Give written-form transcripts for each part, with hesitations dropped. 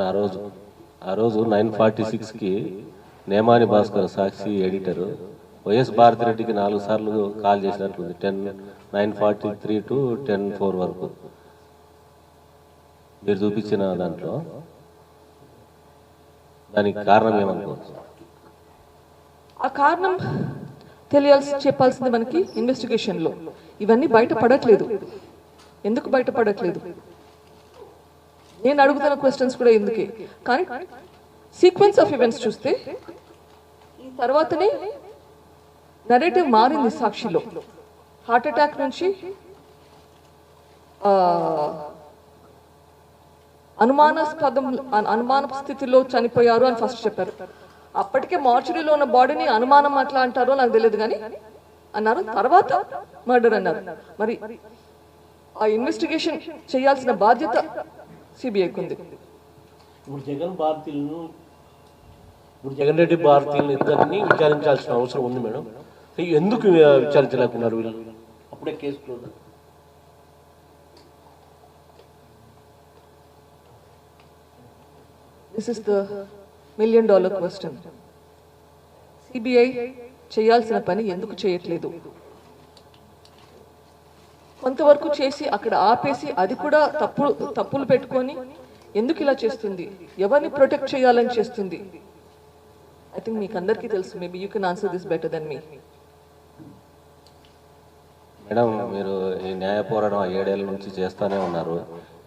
ఆ రోజు 9:46కి నేమాని భాస్కర్ సాక్షి editor YS భారతిరెడ్డికి 4 సార్లు కాల్ చేసినట్లుంది. 9:43 to 10:04 వరకు మీరు చూపించిన దాంట్లో. దానికి కారణం ఏమనుకోవచ్చు? ఆ కారణం చెప్పాల్సింది మనకి ఇన్వెస్టిగేషన్లో. ఇవన్నీ బయటపడట్లేదు. ఎందుకు బయటపడట్లేదు? నేను అడుగుతున్న క్వశ్చన్స్ కూడా ఎందుకే. కానీ సీక్వెన్స్ ఆఫ్ ఈవెంట్స్ చూస్తే ఈ తర్వాతనే నరేటివ్ మారింది సాక్షిలో. హార్ట్ అటాక్ నుంచి అనుమాన స్థితిలో చనిపోయారు అని ఫస్ట్ చెప్పారు. అప్పటికే మార్చురీలో ఉన్న బాడీని అనుమానం అట్లా అంటారో నాకు తెలియదు కానీ అన్నారు. తర్వాత మర్డర్ అన్నారు. మరి ఆ ఇన్వెస్టిగేషన్ చేయాల్సిన బాధ్యత సిబిఐకి ఉంది. ఇప్పుడు జగన్ రెడ్డి భారతీయులను ఇద్దరిని విచారించాల్సిన అవసరం ఉంది మేడం. ఎందుకు విచారించలేకున్నారు వీళ్ళు? అప్పుడే case close. This is the $1 million question. CBI చేయాల్సిన పని ఎందుకు చేయట్లేదు? కొంతవరకు చేసి అక్కడ ఆపేసి అది కూడా తప్పులు పెట్టుకొని ఎందుకు ఇలా చేస్తుంది? ఎవరిని ప్రొటెక్ట్ చేయాలని చేస్తుంది? ఐ థింక్ మీకు అందరికీ తెలుసు. Maybe you can answer this better than me. Madam, మీరు ఈ న్యాయ పోరాటం 7 ఏళ్ళ నుంచి చేస్తూనే ఉన్నారు.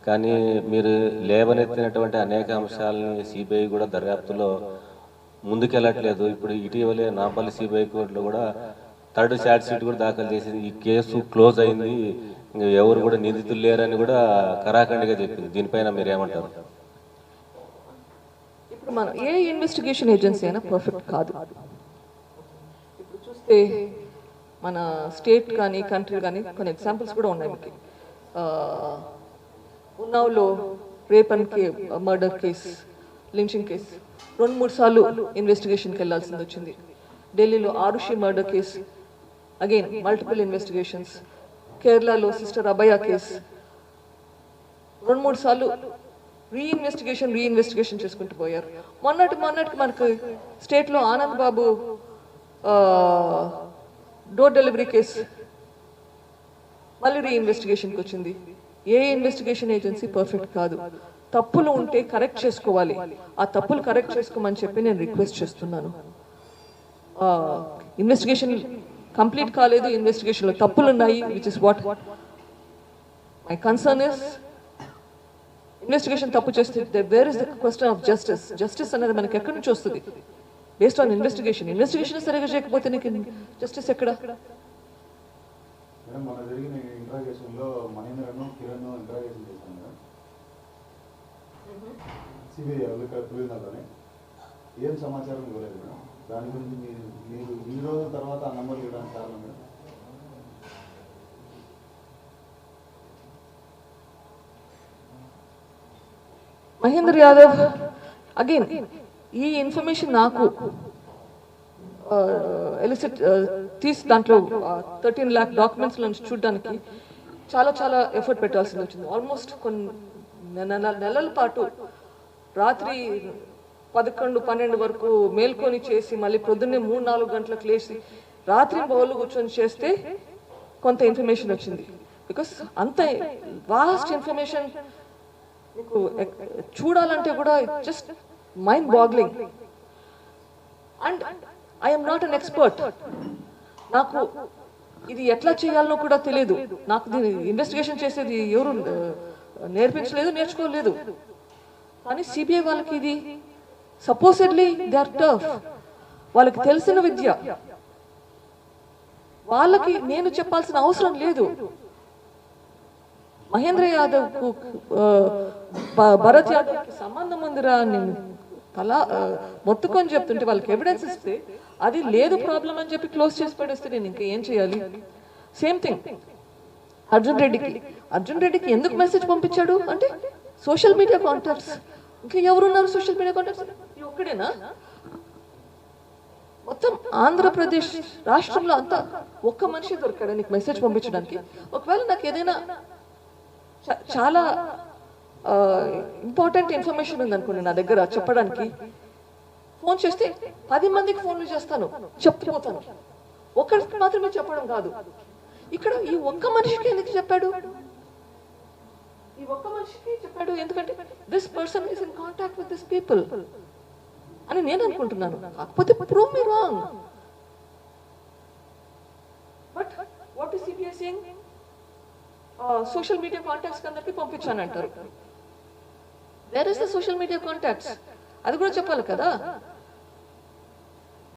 కానీ మీరు లేవనెత్తినటువంటి అనేక అంశాలని సిబిఐ కూడా దర్యాప్తులో ముందుకెళ్ళట్లేదు. ఇప్పుడు ఇటీవలే నాంపల్లి సిబిఐ కోర్టులో కూడా 3rd ఛార్జ్ షీట్ కూడా దాఖలు చేసింది. ఈ కేసు క్లోజ్ అయింది, ఎవరు కూడా నిందితులు లేరని కూడా కరాఖండిగా చెప్పింది. దీనిపైన మీరు ఏమంటారు? ఇప్పుడు మనం ఏ ఇన్వెస్టిగేషన్ ఏజెన్సీ అయినా పర్ఫెక్ట్ కాదు. ఇప్పుడు చూస్తే మన స్టేట్ కానీ కంట్రీ కానీ కొన్ని ఎగ్జాంపుల్స్ కూడా ఉన్నాయి మీకు. ఉన్నావులో rape and murder case, lynching case 2-3 సార్లు ఇన్వెస్టిగేషన్కి వెళ్ళాల్సింది వచ్చింది. ఢిల్లీలో Aarushi murder case, again multiple investigations. కేరళలో సిస్టర్ అభయ కేసు 2-3 సార్లు రీఇన్వెస్టిగేషన్ చేసుకుంటూ పోయారు. మొన్నటికి మనకు స్టేట్లో Anand Babu door delivery case మళ్ళీ రీఇన్వెస్టిగేషన్కి వచ్చింది. ఏ ఇన్వెస్టిగేషన్ ఏజెన్సీ పర్ఫెక్ట్ కాదు. తప్పులు ఉంటే కరెక్ట్ చేసుకోవాలి. ఆ తప్పులు కరెక్ట్ చేసుకోమని చెప్పి నేను రిక్వెస్ట్ చేస్తున్నాను. ఇన్వెస్టిగేషన్ కంప్లీట్ కాలేదు, ఇన్వెస్టిగేషన్లో తప్పులు ఉన్నాయి, which is what my concern is. Investigation తప్పు చేస్తే wear is the question of justice అనేది మనకి ఎక్కడి నుంచి వస్తుంది? బేస్డ్ ఆన్ ఇన్వెస్టిగేషన్ సరిగా చేయకపోతే నీకు జస్టిస్ ఎక్కడ? మన జరిగిన ఇంట్రాగేషన్లో మహేంద్రను కిరణ్ ఇంట్రాగేషన్ చేశాను కదా సిబిఐ వాళ్ళకి ఏం సమాచారం ఇవ్వలేదు మేడం. దాని గురించి మీరు ఈ రోజు తర్వాత ఆ నంబర్లు ఇవ్వడానికి కారణం మేడం? మహేంద్ర యాదవ్ అగైన్ ఈ ఇన్ఫర్మేషన్ నాకు తీసి దాంట్లో 13 lakh డాక్యుమెంట్స్ నుంచి చూడడానికి చాలా ఎఫర్ట్ పెట్టాల్సింది వచ్చింది. ఆల్మోస్ట్ కొన్ని నెలల పాటు రాత్రి 11-12 వరకు మేల్కొని చేసి మళ్ళీ పొద్దున్నే 3-4 గంటలకు లేచి రాత్రి బౌలు కూర్చొని చేస్తే కొంత ఇన్ఫర్మేషన్ వచ్చింది. బికాస్ అంత వాస్ట్ ఇన్ఫర్మేషన్ మీకు చూడాలంటే కూడా just mind boggling. And I'm not an expert. నాకు ఇది ఎట్లా చేయాలనో కూడా తెలియదు. నాకు దీన్ని ఇన్వెస్టిగేషన్ చేసేది ఎవరు నేర్పించలేదు, నేర్చుకోలేదు. కానీ సిబిఐ వాళ్ళకి ఇది సపోజెడ్లీ దే ఆర్ టఫ్. వాళ్ళకి తెలిసిన విద్య, వాళ్ళకి నేను చెప్పాల్సిన అవసరం లేదు. మహేంద్ర యాదవ్ కు భరత్ యాదవ్ కి సంబంధం ఉందిరా నేను మొత్తుకొని చెప్తుంటే వాళ్ళకి ఎవిడెన్స్ ఇస్తే అది లేదు ప్రాబ్లం అని చెప్పి క్లోజ్ చేసి పడేస్తే నేను ఇంకా ఏం చేయాలి? సేమ్ థింగ్ అర్జున్ రెడ్డికి ఎందుకు మెసేజ్ పంపించాడు అంటే సోషల్ మీడియా కాంటాక్ట్స్. ఇంకా ఎవరున్నారు సోషల్ మీడియా కాంటాక్ట్స్? ఒక్కడేనా? మొత్తం ఆంధ్రప్రదేశ్ రాష్ట్రంలో అంతా ఒక్క మనిషి దొరికాడు నీకు మెసేజ్ పంపించడానికి. ఒకవేళ నాకు ఏదైనా చాలా ఇంపార్టెంట్ ఇన్ఫర్మేషన్ ఉందనుకోండి నా దగ్గర చెప్పడానికి, ఫోన్ చేస్తే 10 మందికి ఫోన్లు చేస్తాను, చెప్తుపోతాను. ఒక్కరికి మాత్రమే చెప్పడం కాదు. ఇక్కడ ఈ ఒక్క మనిషికి ఎందుకు చెప్పాడు? ఈ ఒక్క మనిషికి చెప్పాడు ఎందుకంటే this person is in contact with this people అని నేను అనుకుంటున్నాను. కాకపోతే prove me wrong. But what is CBI saying? Social media contacts అందరికి పంపించానంటారు. Where is the social media contacts? అది కూడా చెప్పాలి కదా.